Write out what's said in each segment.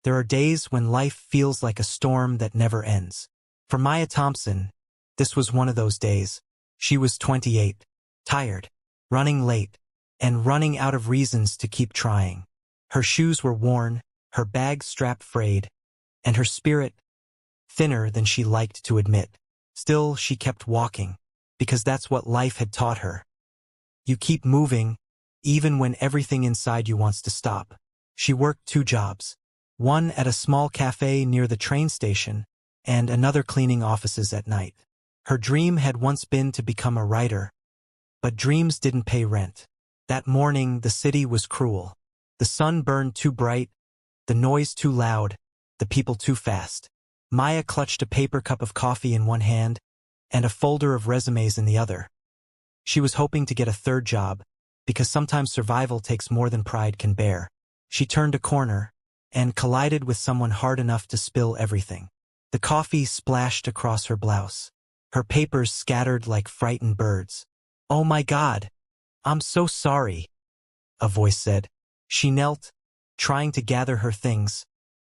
There are days when life feels like a storm that never ends. For Maya Thompson, this was one of those days. She was 28, tired, running late, and running out of reasons to keep trying. Her shoes were worn, her bag strap frayed, and her spirit thinner than she liked to admit. Still, she kept walking, because that's what life had taught her. You keep moving, even when everything inside you wants to stop. She worked 2 jobs, one at a small cafe near the train station, and another cleaning offices at night. Her dream had once been to become a writer, but dreams didn't pay rent. That morning, the city was cruel. The sun burned too bright, the noise too loud, the people too fast. Maya clutched a paper cup of coffee in one hand and a folder of resumes in the other. She was hoping to get a 3rd job, because sometimes survival takes more than pride can bear. She turned a corner and collided with someone hard enough to spill everything. The coffee splashed across her blouse. Her papers scattered like frightened birds. "Oh my God, I'm so sorry," a voice said. She knelt, trying to gather her things,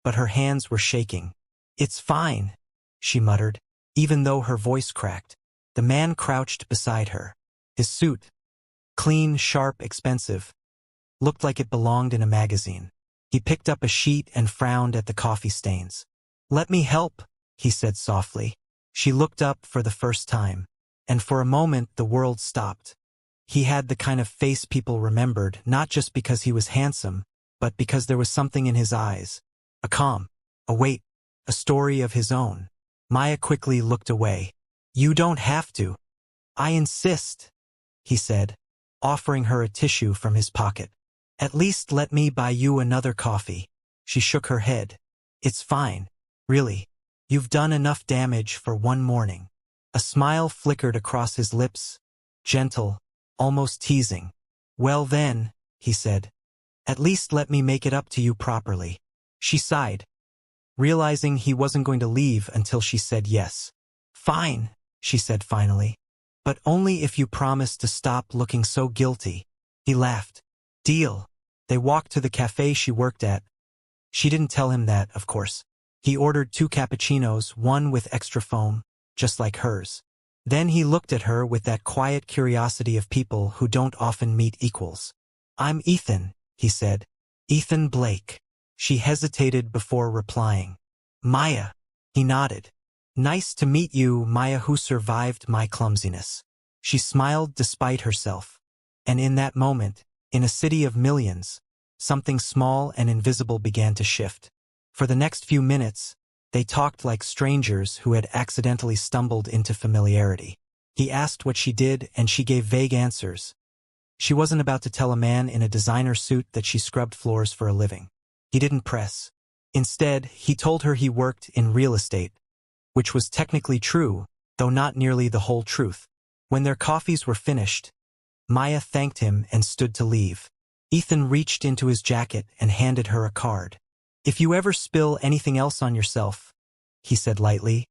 but her hands were shaking. "It's fine," she muttered, even though her voice cracked. The man crouched beside her. His suit, clean, sharp, expensive, looked like it belonged in a magazine. He picked up a sheet and frowned at the coffee stains. "Let me help," he said softly. She looked up for the first time, and for a moment the world stopped. He had the kind of face people remembered, not just because he was handsome, but because there was something in his eyes. A calm, a weight, a story of his own. Maya quickly looked away. "You don't have to. I insist," he said, offering her a tissue from his pocket. "At least let me buy you another coffee." She shook her head. "It's fine, really. You've done enough damage for one morning." A smile flickered across his lips, gentle, almost teasing. "Well then," he said, "at least let me make it up to you properly." She sighed, realizing he wasn't going to leave until she said yes. "Fine," she said finally, "but only if you promise to stop looking so guilty." He laughed. "Deal." They walked to the cafe she worked at. She didn't tell him that, of course. He ordered 2 cappuccinos, one with extra foam, just like hers. Then he looked at her with that quiet curiosity of people who don't often meet equals. "I'm Ethan," he said. "Ethan Blake." She hesitated before replying. "Maya." He nodded. "Nice to meet you, Maya, who survived my clumsiness." She smiled despite herself. And in that moment, in a city of millions, something small and invisible began to shift. For the next few minutes, they talked like strangers who had accidentally stumbled into familiarity. He asked what she did, and she gave vague answers. She wasn't about to tell a man in a designer suit that she scrubbed floors for a living. He didn't press. Instead, he told her he worked in real estate, which was technically true, though not nearly the whole truth. When their coffees were finished, Maya thanked him and stood to leave. Ethan reached into his jacket and handed her a card. "If you ever spill anything else on yourself," he said lightly,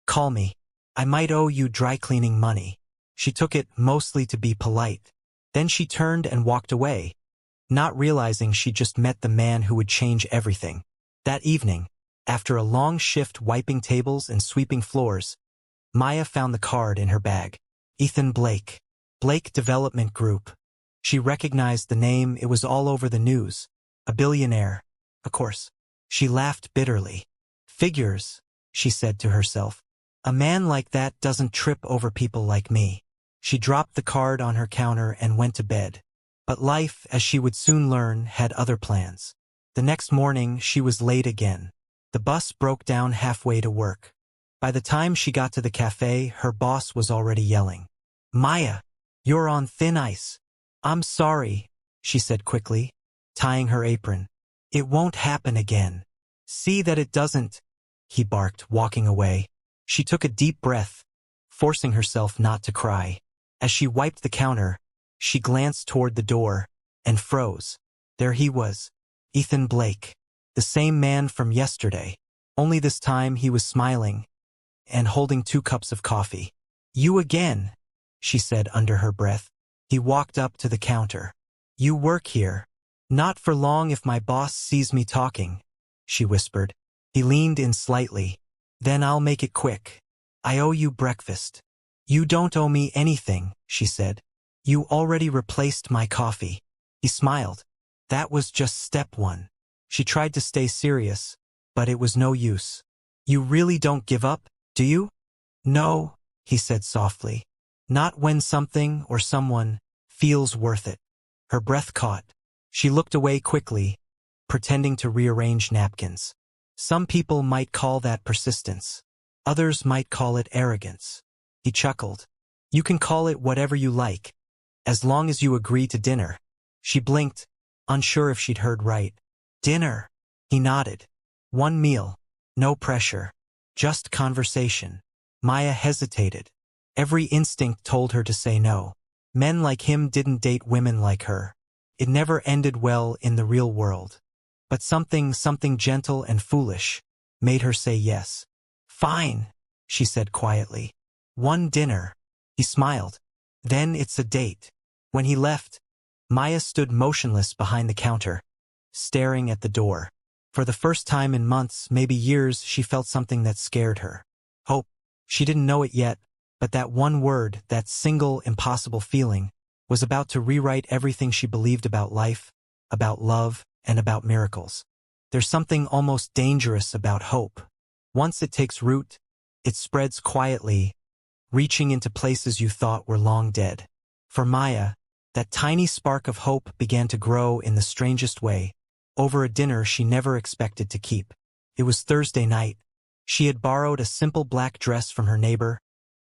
"call me. I might owe you dry cleaning money." She took it mostly to be polite. Then she turned and walked away, not realizing she just met the man who would change everything. That evening, after a long shift wiping tables and sweeping floors, Maya found the card in her bag. Ethan Blake. Blake Development Group. She recognized the name. It was all over the news. A billionaire, of course. She laughed bitterly. "Figures," she said to herself. "A man like that doesn't trip over people like me." She dropped the card on her counter and went to bed. But life, as she would soon learn, had other plans. The next morning, she was late again. The bus broke down halfway to work. By the time she got to the cafe, her boss was already yelling. "Maya, you're on thin ice." "I'm sorry," she said quickly, tying her apron. "It won't happen again." "See that it doesn't," he barked, walking away. She took a deep breath, forcing herself not to cry. As she wiped the counter, she glanced toward the door and froze. There he was, Ethan Blake, the same man from yesterday, only this time he was smiling and holding 2 cups of coffee. "You again," she said under her breath. He walked up to the counter. "You work here?" "Not for long if my boss sees me talking." she whispered. He leaned in slightly. Then I'll make it quick. I owe you breakfast. You don't owe me anything, she said. You already replaced my coffee. He smiled. That was just step one. She tried to stay serious, but it was no use. You really don't give up, do you? No, he said softly. Not when something or someone feels worth it. Her breath caught. She looked away quickly, pretending to rearrange napkins. Some people might call that persistence. Others might call it arrogance. He chuckled. You can call it whatever you like, as long as you agree to dinner. She blinked, unsure if she'd heard right. Dinner. He nodded. One meal. No pressure. Just conversation. Maya hesitated. Every instinct told her to say no. Men like him didn't date women like her. It never ended well in the real world. But something gentle and foolish made her say yes. Fine, she said quietly. One dinner. He smiled. Then it's a date. When he left, Maya stood motionless behind the counter, staring at the door. For the first time in months, maybe years, she felt something that scared her. Hope. She didn't know it yet, but that one word, that single impossible feeling, was about to rewrite everything she believed about life, about love, and about miracles. There's something almost dangerous about hope. Once it takes root, it spreads quietly, reaching into places you thought were long dead. For Maya, that tiny spark of hope began to grow in the strangest way, over a dinner she never expected to keep. It was Thursday night. She had borrowed a simple black dress from her neighbor,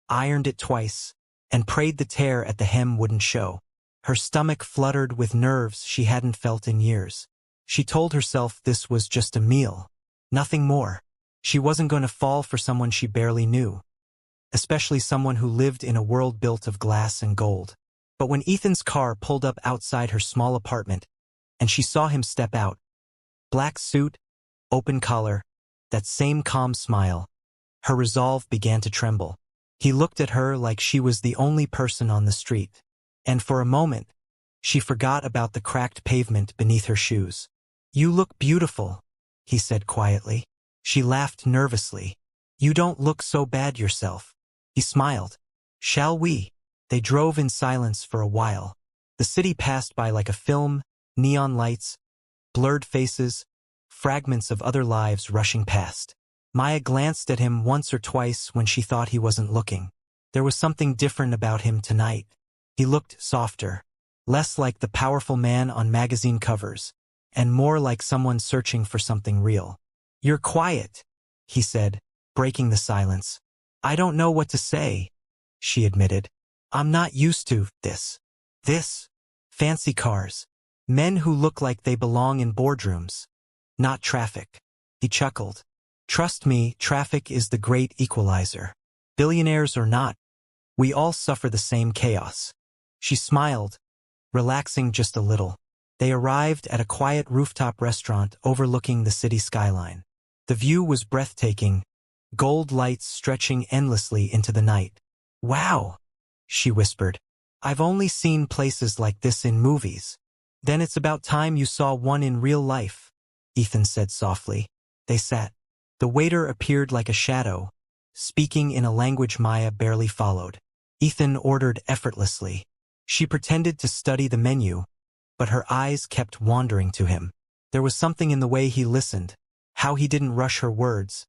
ironed it twice, and prayed the tear at the hem wouldn't show. Her stomach fluttered with nerves she hadn't felt in years. She told herself this was just a meal, nothing more. She wasn't going to fall for someone she barely knew, especially someone who lived in a world built of glass and gold. But when Ethan's car pulled up outside her small apartment, and she saw him step out, black suit, open collar, that same calm smile, her resolve began to tremble. He looked at her like she was the only person on the street, and for a moment, she forgot about the cracked pavement beneath her shoes. You look beautiful, he said quietly. She laughed nervously. You don't look so bad yourself. He smiled. Shall we? They drove in silence for a while. The city passed by like a film, neon lights, blurred faces, fragments of other lives rushing past. Maya glanced at him once or twice when she thought he wasn't looking. There was something different about him tonight. He looked softer, less like the powerful man on magazine covers, and more like someone searching for something real. You're quiet, he said, breaking the silence. I don't know what to say, she admitted. I'm not used to this. Fancy cars. Men who look like they belong in boardrooms. Not traffic. He chuckled. Trust me, traffic is the great equalizer. Billionaires or not, we all suffer the same chaos. She smiled, relaxing just a little. They arrived at a quiet rooftop restaurant overlooking the city skyline. The view was breathtaking, gold lights stretching endlessly into the night. Wow, she whispered. I've only seen places like this in movies. Then it's about time you saw one in real life, Ethan said softly. They sat. The waiter appeared like a shadow, speaking in a language Maya barely followed. Ethan ordered effortlessly. She pretended to study the menu, but her eyes kept wandering to him. There was something in the way he listened, how he didn't rush her words,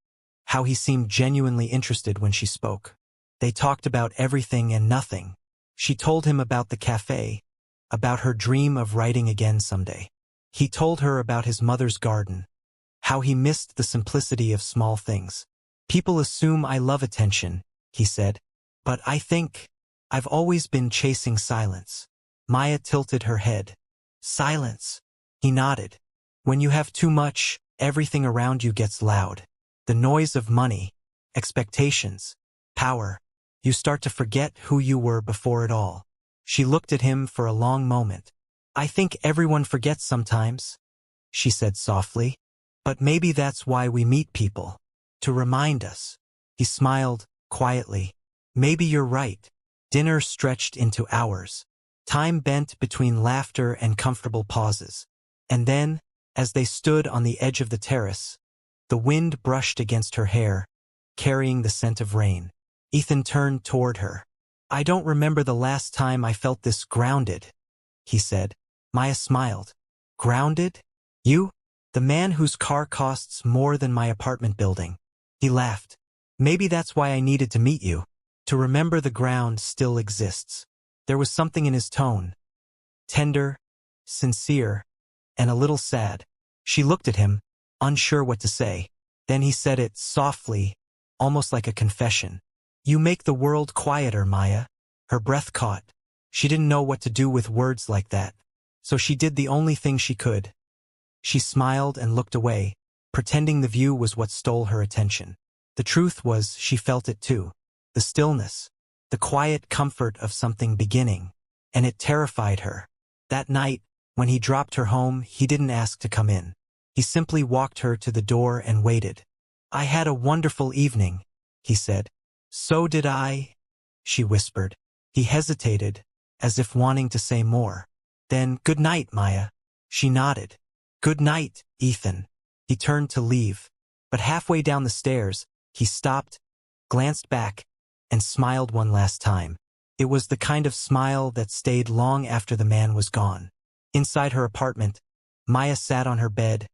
how he seemed genuinely interested when she spoke. They talked about everything and nothing. She told him about the cafe, about her dream of writing again someday. He told her about his mother's garden, how he missed the simplicity of small things. People assume I love attention, he said, but I think I've always been chasing silence. Maya tilted her head. Silence. He nodded. When you have too much, everything around you gets loud. The noise of money, expectations, power. You start to forget who you were before it all. She looked at him for a long moment. I think everyone forgets sometimes, she said softly. But maybe that's why we meet people, to remind us. He smiled quietly. Maybe you're right. Dinner stretched into hours. Time bent between laughter and comfortable pauses. And then, As they stood on the edge of the terrace, the wind brushed against her hair, carrying the scent of rain. Ethan turned toward her. "I don't remember the last time I felt this grounded," he said. Maya smiled. "Grounded? You? The man whose car costs more than my apartment building." He laughed. "Maybe that's why I needed to meet you. To remember the ground still exists." There was something in his tone. Tender, sincere, and a little sad. She looked at him, unsure what to say. Then he said it softly, almost like a confession. "You make the world quieter, Maya." Her breath caught. She didn't know what to do with words like that. So she did the only thing she could. She smiled and looked away, pretending the view was what stole her attention. The truth was she felt it too. The stillness, the quiet comfort of something beginning. And it terrified her. That night, when he dropped her home, he didn't ask to come in. He simply walked her to the door and waited. "I had a wonderful evening," he said. "So did I," she whispered. He hesitated, as if wanting to say more. Then, "Good night, Maya." She nodded. "Good night, Ethan." He turned to leave, but halfway down the stairs, he stopped, glanced back, and smiled one last time. It was the kind of smile that stayed long after the man was gone. Inside her apartment, Maya sat on her bed,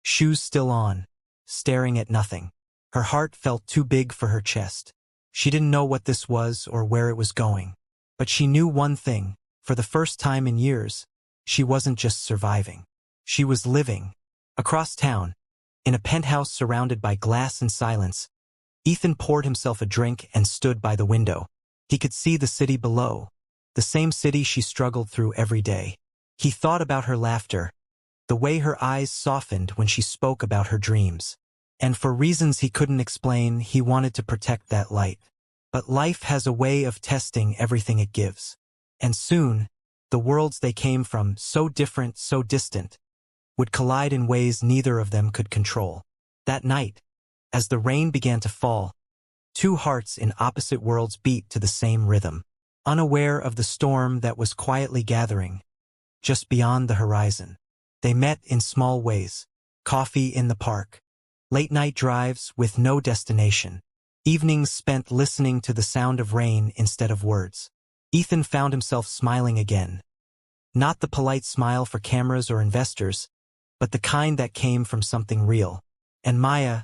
shoes still on, staring at nothing. Her heart felt too big for her chest. She didn't know what this was or where it was going. But she knew one thing. For the first time in years, she wasn't just surviving. She was living. Across town, in a penthouse surrounded by glass and silence, Ethan poured himself a drink and stood by the window. He could see the city below, the same city she struggled through every day. He thought about her laughter, the way her eyes softened when she spoke about her dreams. And for reasons he couldn't explain, he wanted to protect that light. But life has a way of testing everything it gives. And soon, the worlds they came from, so different, so distant, would collide in ways neither of them could control. That night, as the rain began to fall, two hearts in opposite worlds beat to the same rhythm, unaware of the storm that was quietly gathering just beyond the horizon. They met in small ways: coffee in the park, late-night drives with no destination, evenings spent listening to the sound of rain instead of words. Ethan found himself smiling again. Not the polite smile for cameras or investors, but the kind that came from something real. And Maya,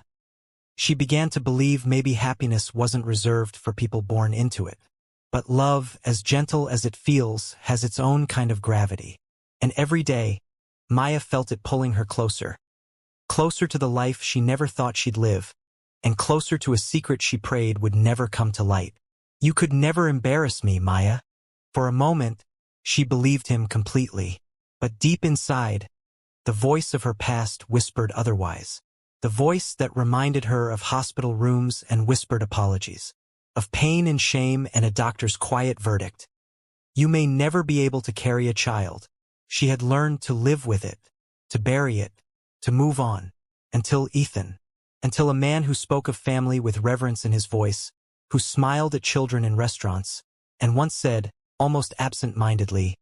she began to believe maybe happiness wasn't reserved for people born into it. But love, as gentle as it feels, has its own kind of gravity. And every day, Maya felt it pulling her closer. Closer to the life she never thought she'd live, and closer to a secret she prayed would never come to light. "You could never embarrass me, Maya." For a moment, she believed him completely. But deep inside, the voice of her past whispered otherwise. The voice that reminded her of hospital rooms and whispered apologies, of pain and shame and a doctor's quiet verdict. "You may never be able to carry a child." She had learned to live with it, to bury it, to move on, until Ethan, until a man who spoke of family with reverence in his voice, who smiled at children in restaurants, and once said, almost absent-mindedly,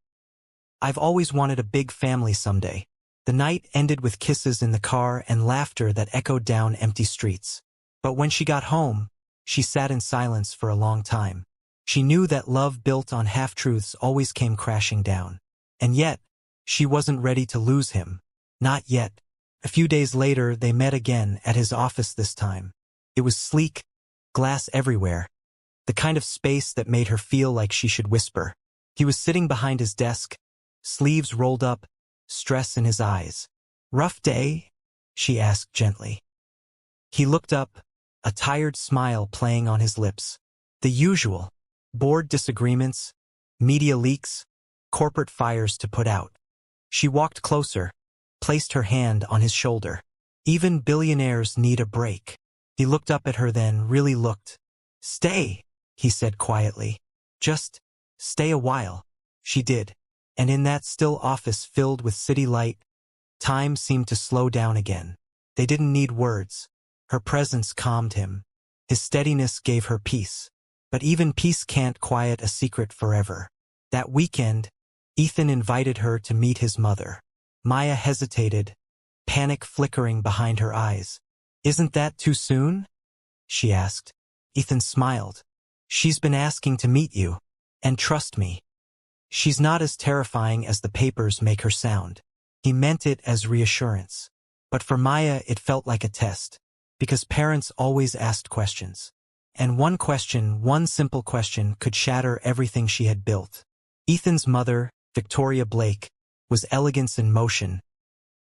"I've always wanted a big family someday." The night ended with kisses in the car and laughter that echoed down empty streets. But when she got home, she sat in silence for a long time. She knew that love built on half-truths always came crashing down. And yet, she wasn't ready to lose him. Not yet. A few days later, they met again at his office this time. It was sleek, glass everywhere, the kind of space that made her feel like she should whisper. He was sitting behind his desk, sleeves rolled up, stress in his eyes. "Rough day?" she asked gently. He looked up, a tired smile playing on his lips. "The usual. Board disagreements, media leaks, corporate fires to put out." She walked closer, placed her hand on his shoulder. "Even billionaires need a break." He looked up at her then, really looked. "Stay," he said quietly. "Just stay a while." She did. And in that still office filled with city light, time seemed to slow down again. They didn't need words. Her presence calmed him. His steadiness gave her peace. But even peace can't quiet a secret forever. That weekend, Ethan invited her to meet his mother. Maya hesitated, panic flickering behind her eyes. "Isn't that too soon?" she asked. Ethan smiled. "She's been asking to meet you. And trust me, she's not as terrifying as the papers make her sound." He meant it as reassurance. But for Maya it felt like a test, because parents always asked questions. And one question, one simple question, could shatter everything she had built. Ethan's mother, Victoria Blake, was elegance in motion,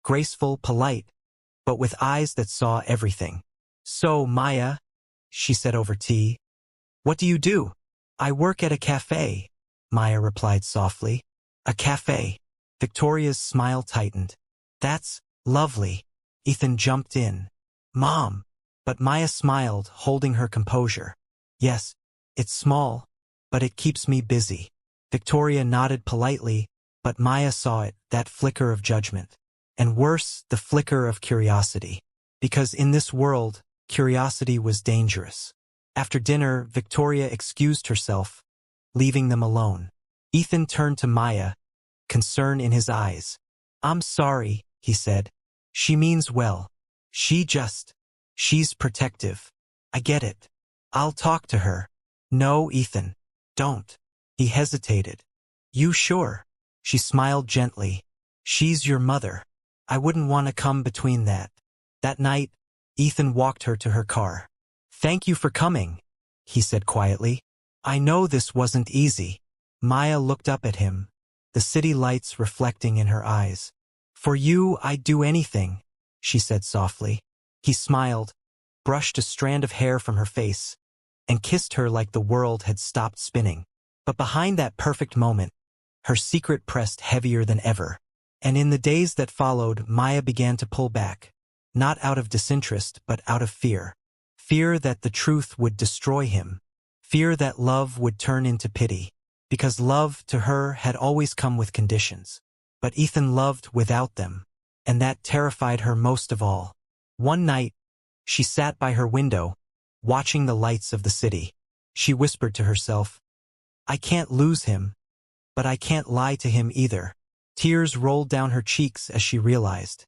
graceful, polite, but with eyes that saw everything. "So, Maya," she said over tea, "what do you do?" "I work at a cafe," Maya replied softly. "A cafe." Victoria's smile tightened. "That's lovely." Ethan jumped in. "Mom." But Maya smiled, holding her composure. "Yes, it's small, but it keeps me busy." Victoria nodded politely, but Maya saw it, that flicker of judgment. And worse, the flicker of curiosity. Because in this world, curiosity was dangerous. After dinner, Victoria excused herself, leaving them alone. Ethan turned to Maya, concern in his eyes. "I'm sorry," he said. "She means well. She's protective. I get it. I'll talk to her." "No, Ethan. Don't." He hesitated. "You sure?" She smiled gently. "She's your mother. I wouldn't want to come between that." That night, Ethan walked her to her car. "Thank you for coming," he said quietly. "I know this wasn't easy." Maya looked up at him, the city lights reflecting in her eyes. "For you, I'd do anything," she said softly. He smiled, brushed a strand of hair from her face, and kissed her like the world had stopped spinning. But behind that perfect moment, her secret pressed heavier than ever. And in the days that followed, Maya began to pull back, not out of disinterest, but out of fear. Fear that the truth would destroy him. Fear that love would turn into pity. Because love, to her, had always come with conditions. But Ethan loved without them, and that terrified her most of all. One night, she sat by her window, watching the lights of the city. She whispered to herself, "I can't lose him, but I can't lie to him either." Tears rolled down her cheeks as she realized.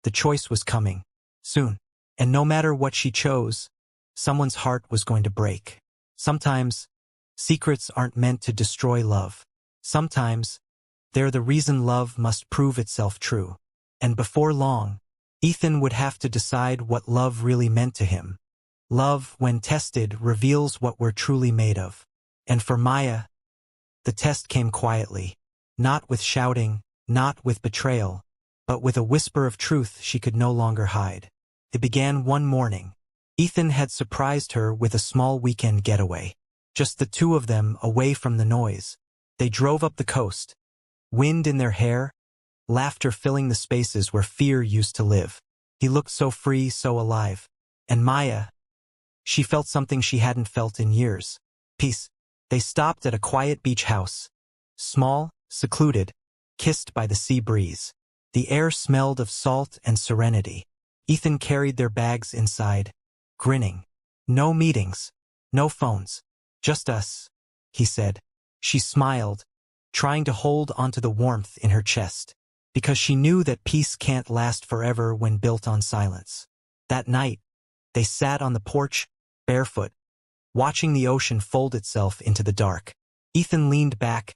The choice was coming, soon. And no matter what she chose, someone's heart was going to break. Sometimes, secrets aren't meant to destroy love. Sometimes, they're the reason love must prove itself true. And before long, Ethan would have to decide what love really meant to him. Love, when tested, reveals what we're truly made of. And for Maya, the test came quietly, not with shouting, not with betrayal, but with a whisper of truth she could no longer hide. It began one morning. Ethan had surprised her with a small weekend getaway. Just the two of them, away from the noise. They drove up the coast, wind in their hair, laughter filling the spaces where fear used to live. He looked so free, so alive. And Maya, she felt something she hadn't felt in years. Peace. They stopped at a quiet beach house. Small, secluded, kissed by the sea breeze. The air smelled of salt and serenity. Ethan carried their bags inside, grinning. "No meetings, no phones, just us," he said. She smiled, trying to hold onto the warmth in her chest, because she knew that peace can't last forever when built on silence. That night, they sat on the porch, barefoot, watching the ocean fold itself into the dark. Ethan leaned back,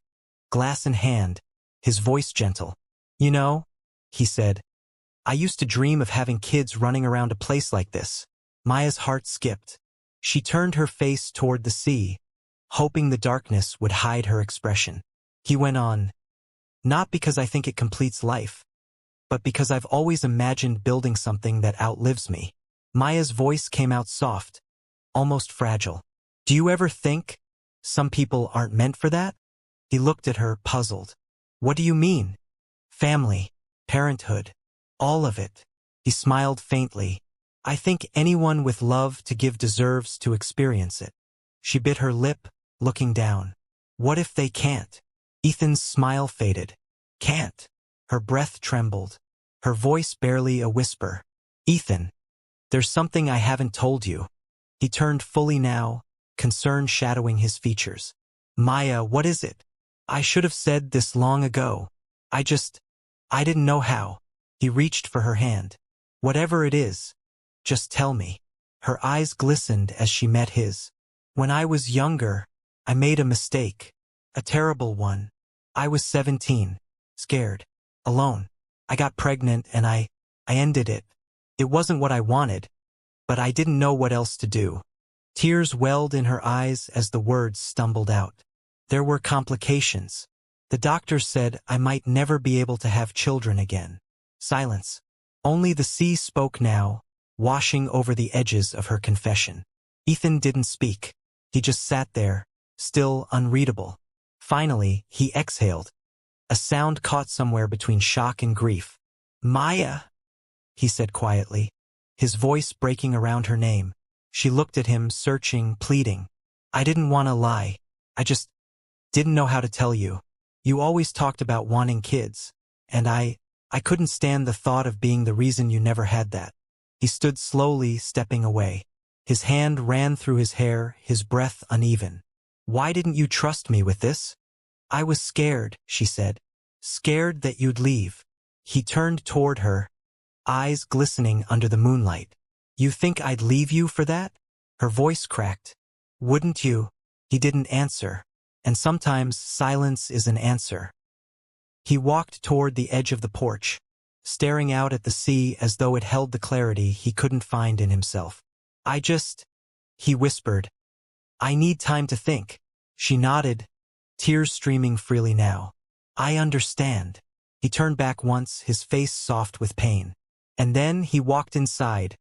glass in hand, his voice gentle. "You know," he said, "I used to dream of having kids running around a place like this." Maya's heart skipped. She turned her face toward the sea, hoping the darkness would hide her expression. He went on, "Not because I think it completes life, but because I've always imagined building something that outlives me." Maya's voice came out soft, almost fragile. "Do you ever think some people aren't meant for that?" He looked at her, puzzled. "What do you mean?" "Family, parenthood, all of it." He smiled faintly. "I think anyone with love to give deserves to experience it." She bit her lip, looking down. "What if they can't?" Ethan's smile faded. "Can't." Her breath trembled, her voice barely a whisper. "Ethan, there's something I haven't told you." He turned fully now, concern shadowing his features. "Maya, what is it?" "I should have said this long ago. I didn't know how." He reached for her hand. Whatever it is, just tell me. Her eyes glistened as she met his. When I was younger, I made a mistake. A terrible one. I was 17, scared, alone. I got pregnant and I ended it. It wasn't what I wanted, but I didn't know what else to do. Tears welled in her eyes as the words stumbled out. There were complications. The doctor said I might never be able to have children again. Silence. Only the sea spoke now, washing over the edges of her confession. Ethan didn't speak. He just sat there, still unreadable. Finally, he exhaled. A sound caught somewhere between shock and grief. Maya, he said quietly, his voice breaking around her name. She looked at him, searching, pleading. I didn't want to lie. I just didn't know how to tell you. You always talked about wanting kids, and I couldn't stand the thought of being the reason you never had that. He stood slowly, stepping away. His hand ran through his hair, his breath uneven. Why didn't you trust me with this? I was scared, she said. Scared that you'd leave. He turned toward her, eyes glistening under the moonlight. You think I'd leave you for that? Her voice cracked. Wouldn't you? He didn't answer. And sometimes silence is an answer. He walked toward the edge of the porch, staring out at the sea as though it held the clarity he couldn't find in himself. He whispered. I need time to think. She nodded, tears streaming freely now. I understand. He turned back once, his face soft with pain. And then he walked inside,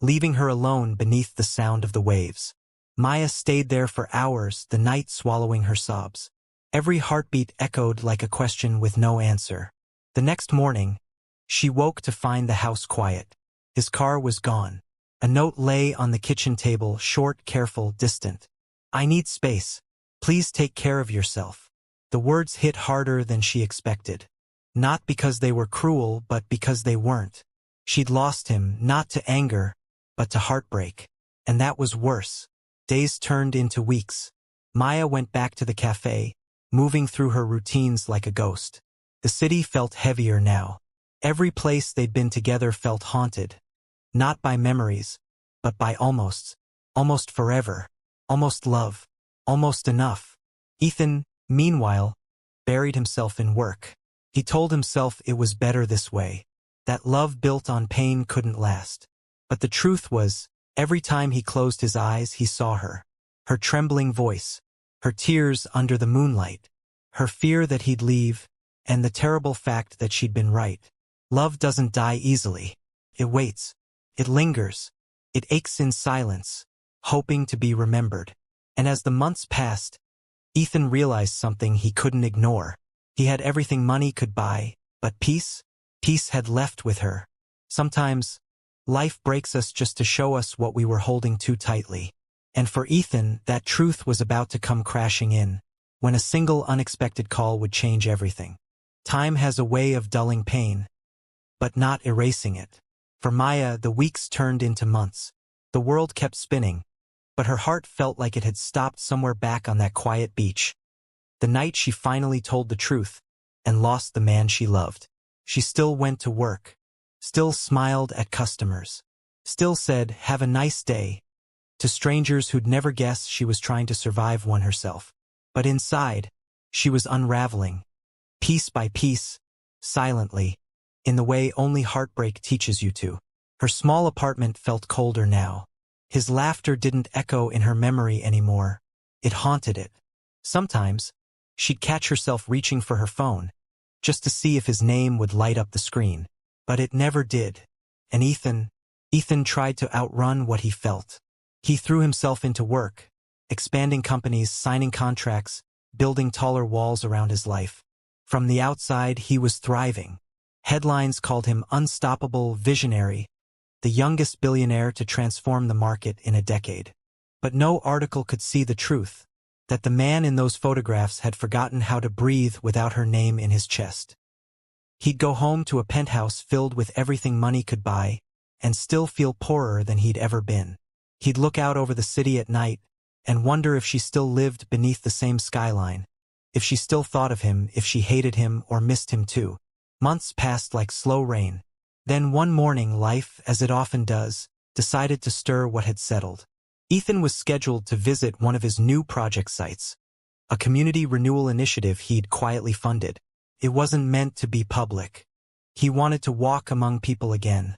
leaving her alone beneath the sound of the waves. Maya stayed there for hours, the night swallowing her sobs. Every heartbeat echoed like a question with no answer. The next morning, she woke to find the house quiet. His car was gone. A note lay on the kitchen table, short, careful, distant. I need space. Please take care of yourself. The words hit harder than she expected. Not because they were cruel, but because they weren't. She'd lost him, not to anger, but to heartbreak. And that was worse. Days turned into weeks. Maya went back to the cafe, moving through her routines like a ghost. The city felt heavier now. Every place they'd been together felt haunted. Not by memories, but by almost forever, almost love, almost enough. Ethan, meanwhile, buried himself in work. He told himself it was better this way, that love built on pain couldn't last. But the truth was, every time he closed his eyes, he saw her. Her trembling voice, her tears under the moonlight, her fear that he'd leave, and the terrible fact that she'd been right. Love doesn't die easily. It waits. It lingers. It aches in silence, hoping to be remembered. And as the months passed, Ethan realized something he couldn't ignore. He had everything money could buy, but peace had left with her. Sometimes, life breaks us just to show us what we were holding too tightly. And for Ethan, that truth was about to come crashing in, when a single unexpected call would change everything. Time has a way of dulling pain, but not erasing it. For Maya, the weeks turned into months. The world kept spinning, but her heart felt like it had stopped somewhere back on that quiet beach. The night she finally told the truth and lost the man she loved. She still went to work, still smiled at customers, still said, "Have a nice day," to strangers who'd never guess she was trying to survive one herself. But inside, she was unraveling, piece by piece, silently, in the way only heartbreak teaches you to. Her small apartment felt colder now. His laughter didn't echo in her memory anymore. It haunted it. Sometimes, she'd catch herself reaching for her phone, just to see if his name would light up the screen. But it never did. And Ethan tried to outrun what he felt. He threw himself into work, expanding companies, signing contracts, building taller walls around his life. From the outside, he was thriving. Headlines called him unstoppable, visionary, the youngest billionaire to transform the market in a decade. But no article could see the truth, that the man in those photographs had forgotten how to breathe without her name in his chest. He'd go home to a penthouse filled with everything money could buy, and still feel poorer than he'd ever been. He'd look out over the city at night, and wonder if she still lived beneath the same skyline, if she still thought of him, if she hated him or missed him too. Months passed like slow rain. Then one morning life, as it often does, decided to stir what had settled. Ethan was scheduled to visit one of his new project sites, a community renewal initiative he'd quietly funded. It wasn't meant to be public. He wanted to walk among people again,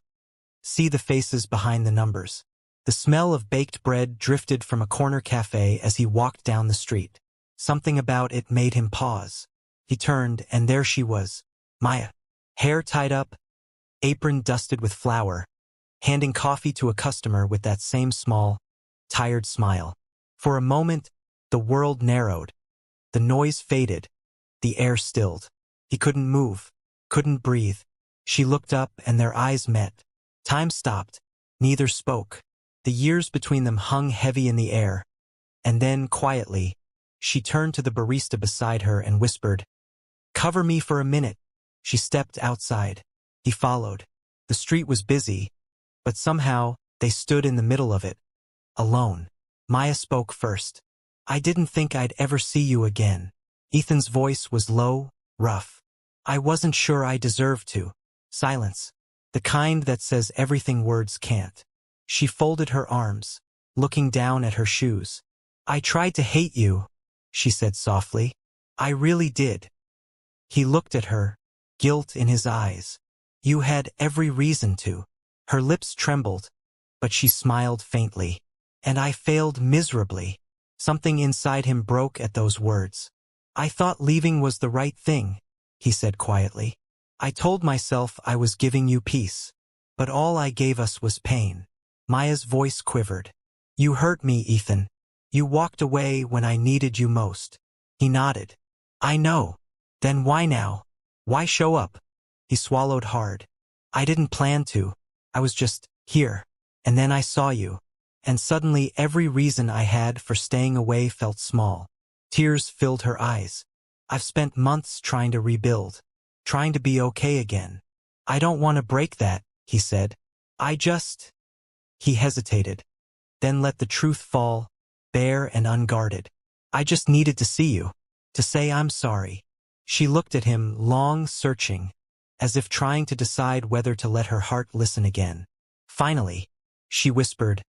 see the faces behind the numbers. The smell of baked bread drifted from a corner cafe as he walked down the street. Something about it made him pause. He turned, and there she was, Maya, hair tied up, apron dusted with flour, handing coffee to a customer with that same small, tired smile. For a moment, the world narrowed. The noise faded. The air stilled. He couldn't move, couldn't breathe. She looked up, and their eyes met. Time stopped. Neither spoke. The years between them hung heavy in the air. And then, quietly, she turned to the barista beside her and whispered, "Cover me for a minute." She stepped outside. He followed. The street was busy, but somehow they stood in the middle of it, alone. Maya spoke first. "I didn't think I'd ever see you again." Ethan's voice was low, rough. "I wasn't sure I deserved to." Silence. The kind that says everything words can't. She folded her arms, looking down at her shoes. "I tried to hate you," she said softly. "I really did." He looked at her, guilt in his eyes. "You had every reason to." Her lips trembled, but she smiled faintly. "And I failed miserably." Something inside him broke at those words. "I thought leaving was the right thing," he said quietly. "I told myself I was giving you peace. But all I gave us was pain." Maya's voice quivered. "You hurt me, Ethan. You walked away when I needed you most." He nodded. "I know. Then why now? Why show up?" He swallowed hard. "I didn't plan to. I was just here. And then I saw you. And suddenly every reason I had for staying away felt small." Tears filled her eyes. "I've spent months trying to rebuild, trying to be okay again. I don't want to break that," he said. "I just—" He hesitated, then let the truth fall, bare and unguarded. "I just needed to see you, to say I'm sorry." She looked at him, long, searching, as if trying to decide whether to let her heart listen again. Finally, she whispered,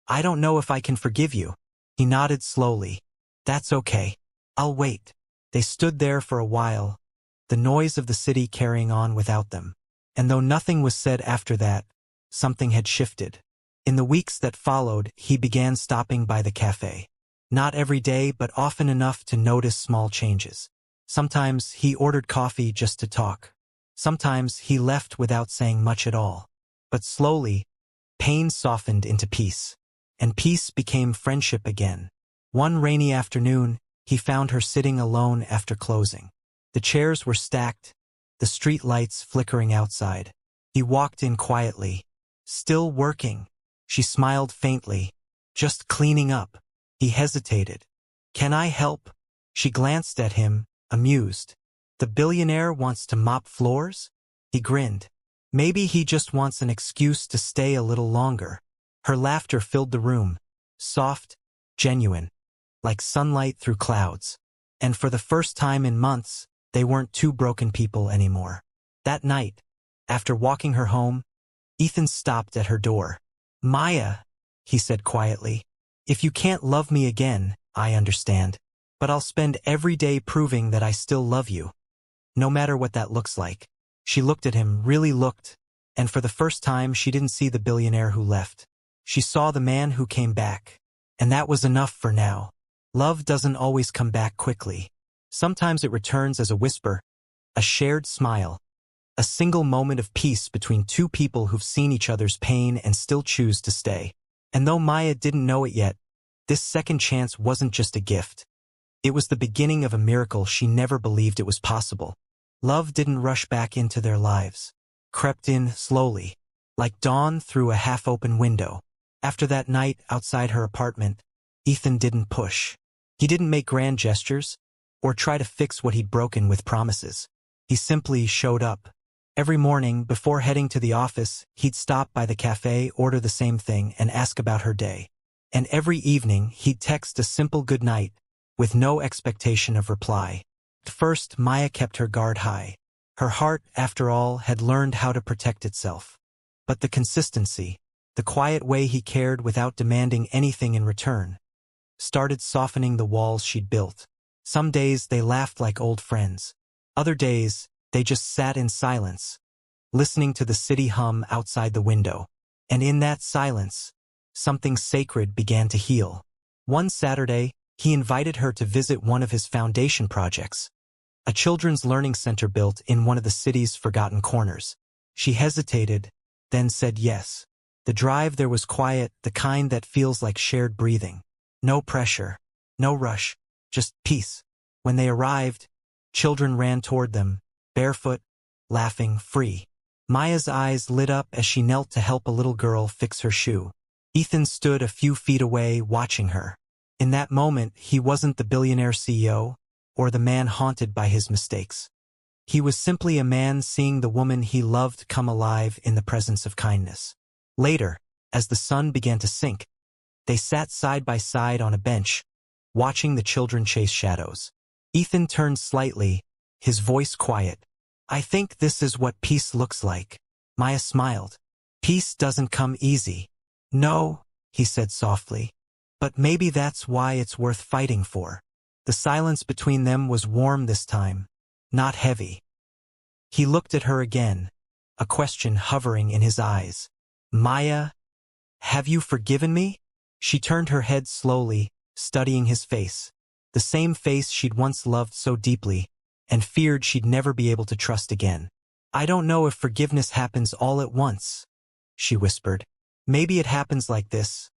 "I don't know if I can forgive you." He nodded slowly. "That's okay. I'll wait." They stood there for a while, the noise of the city carrying on without them. And though nothing was said after that, something had shifted. In the weeks that followed, he began stopping by the cafe. Not every day, but often enough to notice small changes. Sometimes he ordered coffee just to talk. Sometimes he left without saying much at all. But slowly, pain softened into peace. And peace became friendship again. One rainy afternoon, he found her sitting alone after closing. The chairs were stacked, the street lights flickering outside. He walked in quietly. "Still working?" She smiled faintly. "Just cleaning up." He hesitated. "Can I help?" She glanced at him, amused. "The billionaire wants to mop floors?" He grinned. "Maybe he just wants an excuse to stay a little longer." Her laughter filled the room, soft, genuine, like sunlight through clouds. And for the first time in months, they weren't two broken people anymore. That night, after walking her home, Ethan stopped at her door. "Maya," he said quietly, "if you can't love me again, I understand. But I'll spend every day proving that I still love you. No matter what that looks like." She looked at him, really looked, and for the first time she didn't see the billionaire who left. She saw the man who came back. And that was enough for now. Love doesn't always come back quickly. Sometimes it returns as a whisper, a shared smile, a single moment of peace between two people who've seen each other's pain and still choose to stay. And though Maya didn't know it yet, this second chance wasn't just a gift. It was the beginning of a miracle she never believed it was possible. Love didn't rush back into their lives. Crept in slowly, like dawn through a half-open window. After that night outside her apartment, Ethan didn't push. He didn't make grand gestures, or try to fix what he'd broken with promises. He simply showed up. Every morning, before heading to the office, he'd stop by the cafe, order the same thing, and ask about her day. And every evening, he'd text a simple good night, with no expectation of reply. At first, Maya kept her guard high. Her heart, after all, had learned how to protect itself. But the consistency, the quiet way he cared without demanding anything in return, started softening the walls she'd built. Some days they laughed like old friends. Other days, they just sat in silence, listening to the city hum outside the window. And in that silence, something sacred began to heal. One Saturday, he invited her to visit one of his foundation projects, a children's learning center built in one of the city's forgotten corners. She hesitated, then said yes. The drive there was quiet, the kind that feels like shared breathing. No pressure, no rush, just peace. When they arrived, children ran toward them, barefoot, laughing, free. Maya's eyes lit up as she knelt to help a little girl fix her shoe. Ethan stood a few feet away, watching her. In that moment, he wasn't the billionaire CEO, or the man haunted by his mistakes. He was simply a man seeing the woman he loved come alive in the presence of kindness. Later, as the sun began to sink, they sat side by side on a bench, watching the children chase shadows. Ethan turned slightly, his voice quiet. "I think this is what peace looks like." Maya smiled. "Peace doesn't come easy." "No," he said softly. "But maybe that's why it's worth fighting for." The silence between them was warm this time, not heavy. He looked at her again, a question hovering in his eyes. "Maya, have you forgiven me?" She turned her head slowly, studying his face. The same face she'd once loved so deeply, and feared she'd never be able to trust again. "I don't know if forgiveness happens all at once," she whispered. "Maybe it happens like this,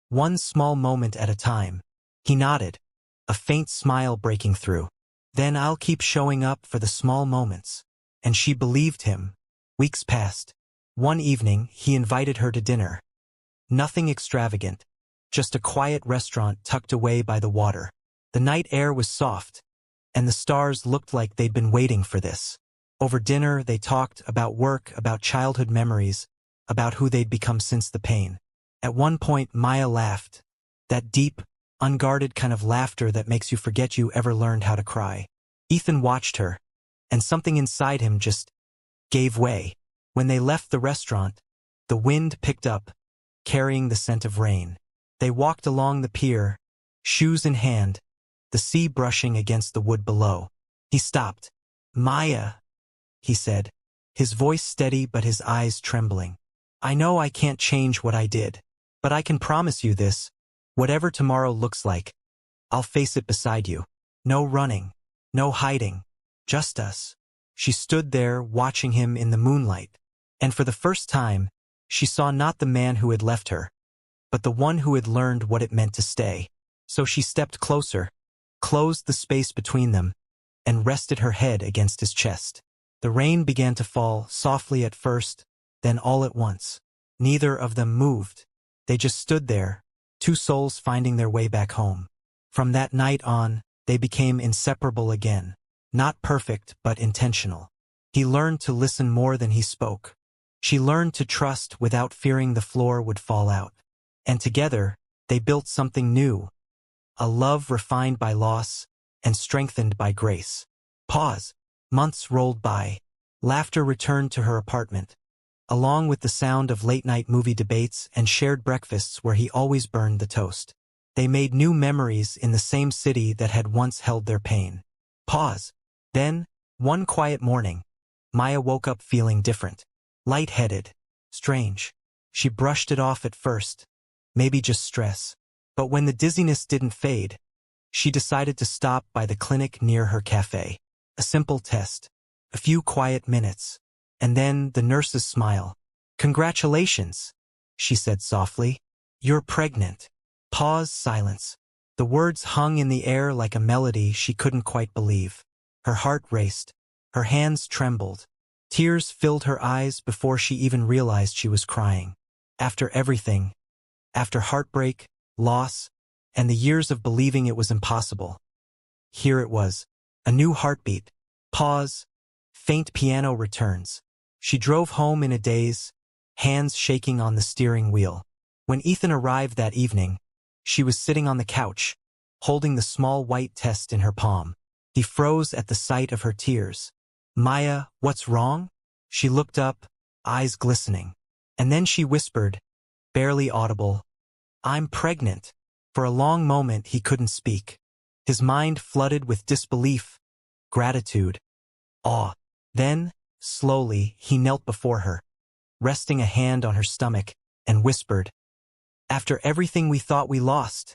one small moment at a time." He nodded, a faint smile breaking through. "Then I'll keep showing up for the small moments." And she believed him. Weeks passed. One evening, he invited her to dinner. Nothing extravagant, just a quiet restaurant tucked away by the water. The night air was soft, and the stars looked like they'd been waiting for this. Over dinner, they talked about work, about childhood memories, about who they'd become since the pain. At one point, Maya laughed, that deep, unguarded kind of laughter that makes you forget you ever learned how to cry. Ethan watched her, and something inside him just gave way. When they left the restaurant, the wind picked up, carrying the scent of rain. They walked along the pier, shoes in hand, the sea brushing against the wood below. He stopped. "Maya," he said, his voice steady but his eyes trembling. "I know I can't change what I did, but I can promise you this, whatever tomorrow looks like, I'll face it beside you. No running, no hiding, just us." She stood there watching him in the moonlight, and for the first time, she saw not the man who had left her, but the one who had learned what it meant to stay. So she stepped closer, closed the space between them, and rested her head against his chest. The rain began to fall, softly at first, then all at once. Neither of them moved. They just stood there, two souls finding their way back home. From that night on, they became inseparable again. Not perfect, but intentional. He learned to listen more than he spoke. She learned to trust without fearing the floor would fall out. And together, they built something new. A love refined by loss and strengthened by grace. Pause. Months rolled by. Laughter returned to her apartment, along with the sound of late-night movie debates and shared breakfasts where he always burned the toast. They made new memories in the same city that had once held their pain. Pause. Then, one quiet morning, Maya woke up feeling different. Lightheaded. Strange. She brushed it off at first. Maybe just stress. But when the dizziness didn't fade, she decided to stop by the clinic near her cafe. A simple test. A few quiet minutes. And then the nurse's smile. "Congratulations," she said softly. "You're pregnant." Pause, silence. The words hung in the air like a melody she couldn't quite believe. Her heart raced. Her hands trembled. Tears filled her eyes before she even realized she was crying. After everything, after heartbreak, loss, and the years of believing it was impossible, here it was. A new heartbeat. Pause. Faint piano returns. She drove home in a daze, hands shaking on the steering wheel. When Ethan arrived that evening, she was sitting on the couch, holding the small white test in her palm. He froze at the sight of her tears. "Maya, what's wrong?" She looked up, eyes glistening. And then she whispered, barely audible, "I'm pregnant." For a long moment he couldn't speak. His mind flooded with disbelief, gratitude, awe. Then, slowly, he knelt before her, resting a hand on her stomach, and whispered, "After everything we thought we lost."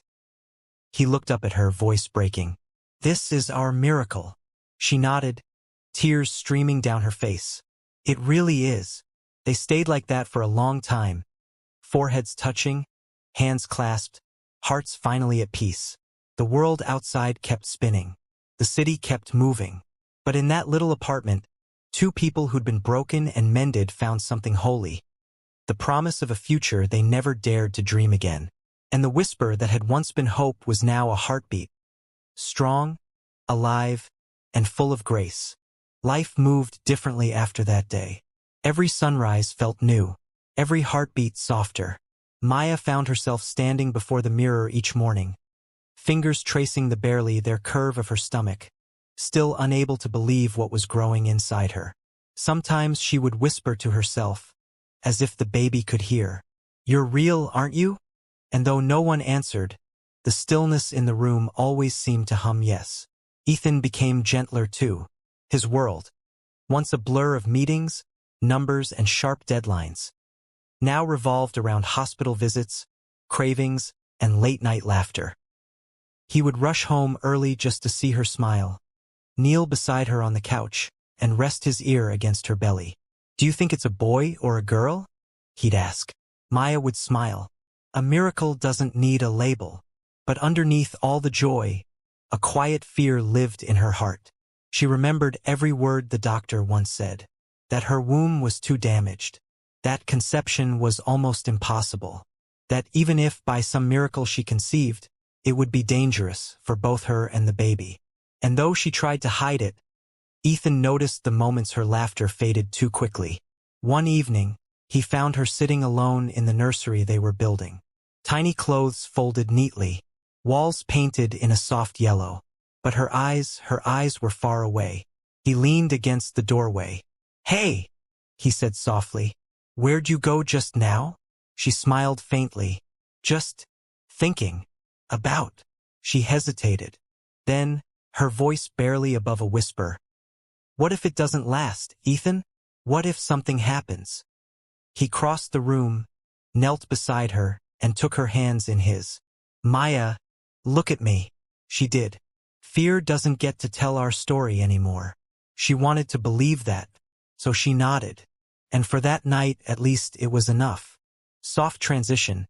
He looked up at her, voice breaking. "This is our miracle." She nodded, tears streaming down her face. "It really is." They stayed like that for a long time, foreheads touching, hands clasped, hearts finally at peace. The world outside kept spinning. The city kept moving. But in that little apartment, two people who'd been broken and mended found something holy. The promise of a future they never dared to dream again. And the whisper that had once been hope was now a heartbeat. Strong, alive, and full of grace. Life moved differently after that day. Every sunrise felt new. Every heartbeat softer. Maya found herself standing before the mirror each morning, fingers tracing the barely their curve of her stomach, still unable to believe what was growing inside her. Sometimes she would whisper to herself, as if the baby could hear, "You're real, aren't you?" And though no one answered, the stillness in the room always seemed to hum yes. Ethan became gentler too. His world, once a blur of meetings, numbers, and sharp deadlines, now revolved around hospital visits, cravings, and late-night laughter. He would rush home early just to see her smile, kneel beside her on the couch, and rest his ear against her belly. "Do you think it's a boy or a girl?" he'd ask. Maya would smile. A miracle doesn't need a label. But underneath all the joy, a quiet fear lived in her heart. She remembered every word the doctor once said, that her womb was too damaged, that conception was almost impossible, that even if by some miracle she conceived, it would be dangerous for both her and the baby. And though she tried to hide it, Ethan noticed the moments her laughter faded too quickly. One evening, he found her sitting alone in the nursery they were building. Tiny clothes folded neatly, walls painted in a soft yellow. But her eyes were far away. He leaned against the doorway. "Hey," he said softly, "where'd you go just now?" She smiled faintly. "Just thinking about." She hesitated. Then, her voice barely above a whisper, "What if it doesn't last, Ethan? What if something happens?" He crossed the room, knelt beside her, and took her hands in his. "Maya, look at me." She did. Fear doesn't get to tell our story anymore. She wanted to believe that, so she nodded. And for that night, at least, it was enough. Soft transition.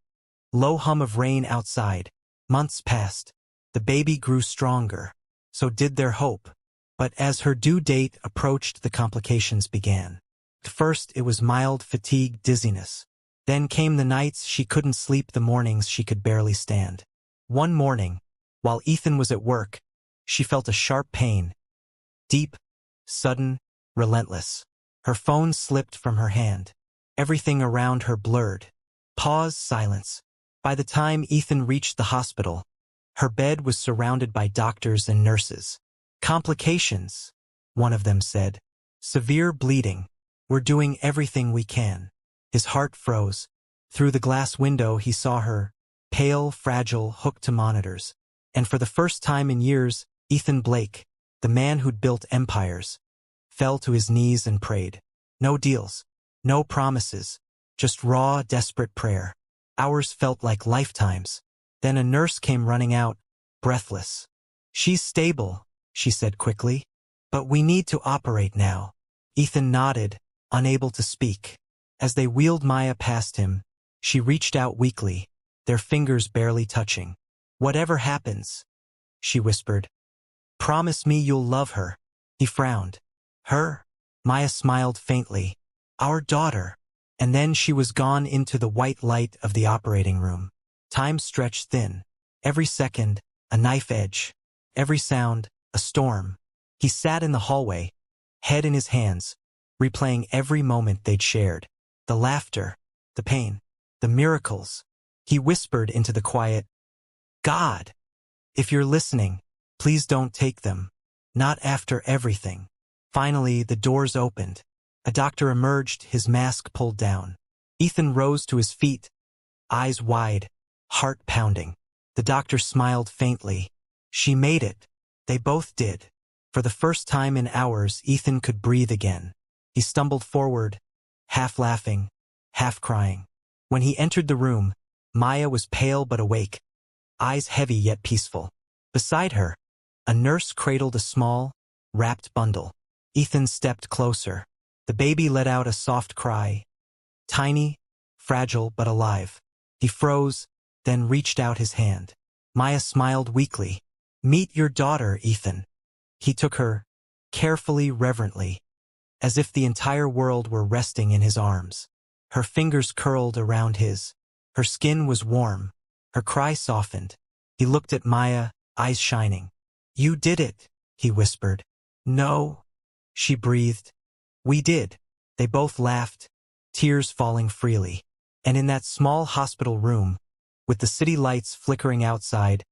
Low hum of rain outside. Months passed. The baby grew stronger. So did their hope. But as her due date approached, the complications began. At first, it was mild fatigue, dizziness. Then came the nights she couldn't sleep, the mornings she could barely stand. One morning, while Ethan was at work, she felt a sharp pain. Deep, sudden, relentless. Her phone slipped from her hand. Everything around her blurred. Pause, silence. By the time Ethan reached the hospital, her bed was surrounded by doctors and nurses. "Complications," one of them said. "Severe bleeding. We're doing everything we can." His heart froze. Through the glass window he saw her, pale, fragile, hooked to monitors. And for the first time in years, Ethan Blake, the man who'd built empires, fell to his knees and prayed. No deals, no promises, just raw, desperate prayer. Hours felt like lifetimes. Then a nurse came running out, breathless. "She's stable," she said quickly. "But we need to operate now." Ethan nodded, unable to speak. As they wheeled Maya past him, she reached out weakly, their fingers barely touching. "Whatever happens," she whispered, "promise me you'll love her." He frowned. "Her?" Maya smiled faintly. "Our daughter." And then she was gone into the white light of the operating room. Time stretched thin. Every second, a knife edge. Every sound, a storm. He sat in the hallway, head in his hands, replaying every moment they'd shared. The laughter, the pain, the miracles. He whispered into the quiet, "God, if you're listening, please don't take them. Not after everything." Finally, the doors opened. A doctor emerged, his mask pulled down. Ethan rose to his feet, eyes wide, heart pounding. The doctor smiled faintly. She made it. They both did. For the first time in hours, Ethan could breathe again. He stumbled forward, half laughing, half crying. When he entered the room, Maya was pale but awake, eyes heavy yet peaceful. Beside her, a nurse cradled a small, wrapped bundle. Ethan stepped closer. The baby let out a soft cry. Tiny, fragile but alive. He froze, then reached out his hand. Maya smiled weakly. "Meet your daughter, Ethan." He took her, carefully, reverently, as if the entire world were resting in his arms. Her fingers curled around his. Her skin was warm. Her cry softened. He looked at Maya, eyes shining. "You did it," he whispered. "No," she breathed. "We did." They both laughed, tears falling freely. And in that small hospital room, with the city lights flickering outside,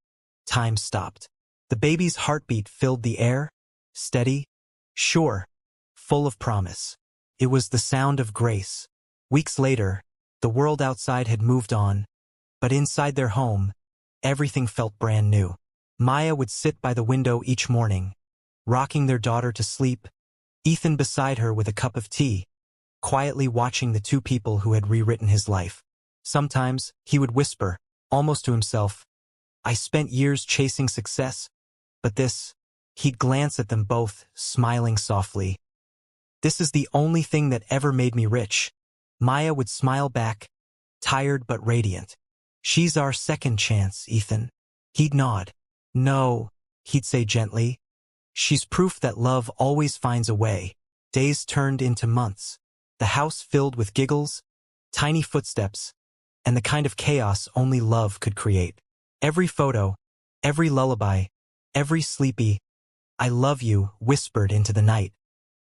time stopped. The baby's heartbeat filled the air, steady, sure, full of promise. It was the sound of grace. Weeks later, the world outside had moved on, but inside their home, everything felt brand new. Maya would sit by the window each morning, rocking their daughter to sleep, Ethan beside her with a cup of tea, quietly watching the two people who had rewritten his life. Sometimes, he would whisper, almost to himself, "I spent years chasing success, but this," he'd glance at them both, smiling softly. "This is the only thing that ever made me rich." Maya would smile back, tired but radiant. "She's our second chance, Ethan." He'd nod. "No," he'd say gently. "She's proof that love always finds a way." Days turned into months. The house filled with giggles, tiny footsteps, and the kind of chaos only love could create. Every photo, every lullaby, every sleepy, "I love you," whispered into the night,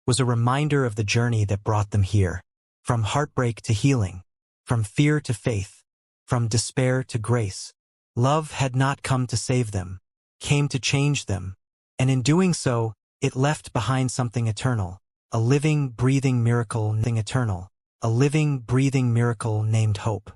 was a reminder of the journey that brought them here. From heartbreak to healing, from fear to faith, from despair to grace. Love had not come to save them, came to change them, and in doing so, it left behind something eternal, a living, breathing miracle named hope.